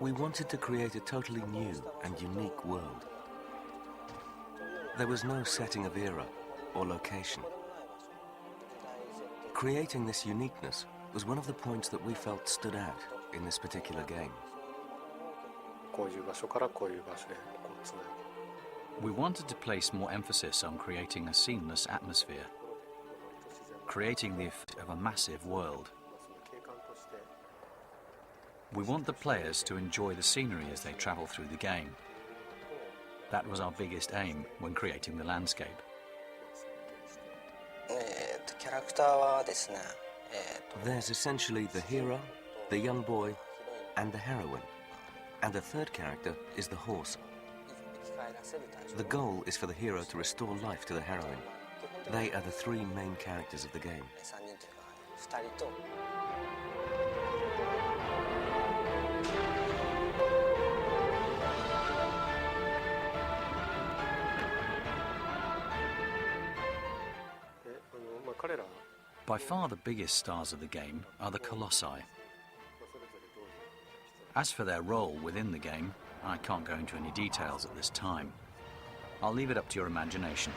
We wanted to create a totally new and unique world. There was no setting of era or location. Creating this uniqueness was one of the points that we felt stood out in this particular game. We wanted to place more emphasis on creating a seamless atmosphere, creating the effect of a massive world. We want the players to enjoy the scenery as they travel through the game. That was our biggest aim when creating the landscape. There's essentially the hero, the young boy, and the heroine. And the third character is the horse. The goal is for the hero to restore life to the heroine. They are the three main characters of the game. By far the biggest stars of the game are the Colossi. As for their role within the game, I can't go into any details at this time. I'll leave it up to your imagination.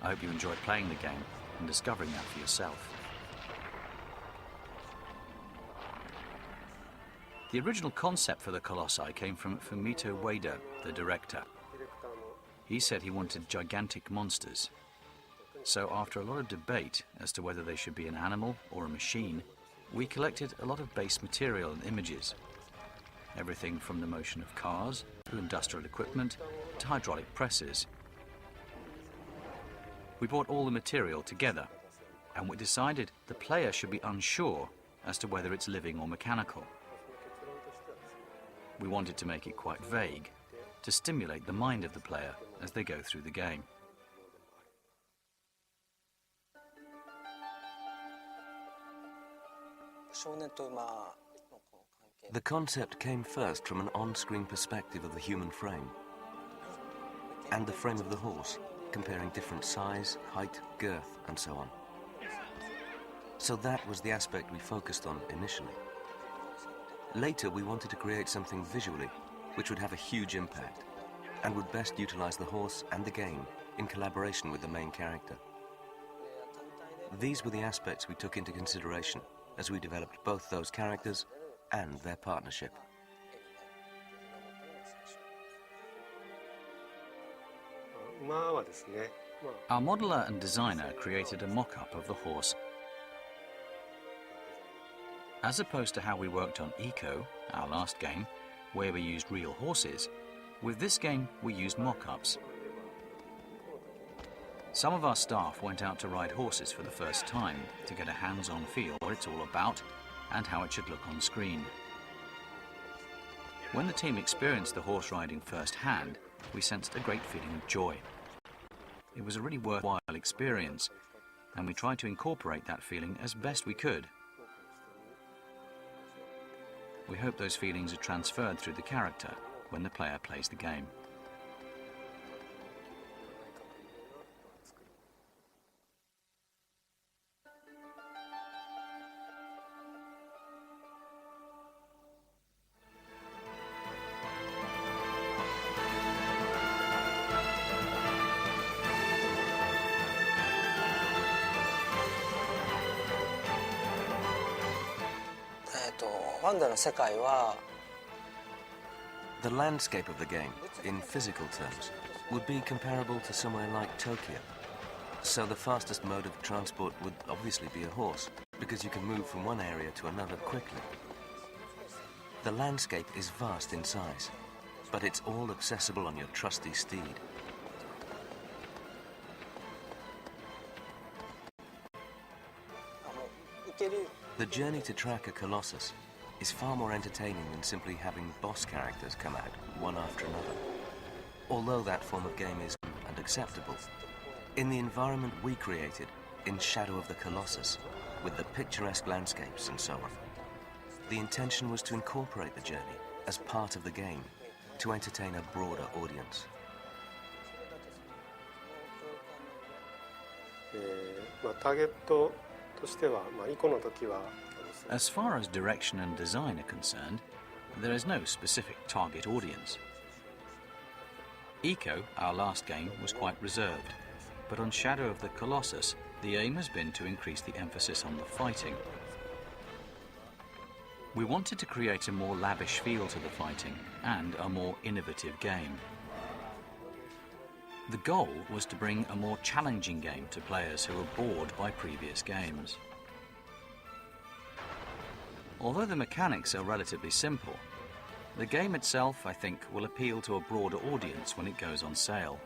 I hope you enjoyed playing the game and discovering that for yourself. The original concept for the Colossi came from Fumito Ueda, the director. He said he wanted gigantic monsters. So after a lot of debate as to whether they should be an animal or a machine, we collected a lot of base material and images. Everything from the motion of cars, to industrial equipment, to hydraulic presses. We brought all the material together, and we decided the player should be unsure as to whether it's living or mechanical. We wanted to make it quite vague, to stimulate the mind of the player as they go through the game. The concept came first from an on-screen perspective of the human frame and the frame of the horse, comparing different size, height, girth, and so on. So that was the aspect we focused on initially. Later, we wanted to create something visually which would have a huge impact and would best utilize the horse and the game in collaboration with the main character. These were the aspects we took into consideration as we developed both those characters and their partnership. Our modeler and designer created a mock-up of the horse. As opposed to how we worked on Ico, our last game, where we used real horses, with this game we used mock-ups. Some of our staff went out to ride horses for the first time to get a hands-on feel what it's all about and how it should look on screen. When the team experienced the horse riding firsthand, we sensed a great feeling of joy. It was a really worthwhile experience, and we tried to incorporate that feeling as best we could. We hope those feelings are transferred through the character when the player plays the game. The landscape of the game, in physical terms, would be comparable to somewhere like Tokyo. So the fastest mode of transport would obviously be a horse, because you can move from one area to another quickly. The landscape is vast in size, but it's all accessible on your trusty steed. The journey to track a Colossus is far more entertaining than simply having boss characters come out one after another. Although that form of game is and acceptable, in the environment we created, in shadow of the Colossus, with the picturesque landscapes and so on, the intention was to incorporate the journey as part of the game to entertain a broader audience. としては、イコの時は As far as direction and design are concerned, there is no specific target audience. Ico, our last game, was quite reserved, but on Shadow of the Colossus, the aim has been to increase the emphasis on the fighting. We wanted to create a more lavish feel to the fighting and a more innovative game. The goal was to bring a more challenging game to players who were bored by previous games. Although the mechanics are relatively simple, the game itself, I think, will appeal to a broader audience when it goes on sale.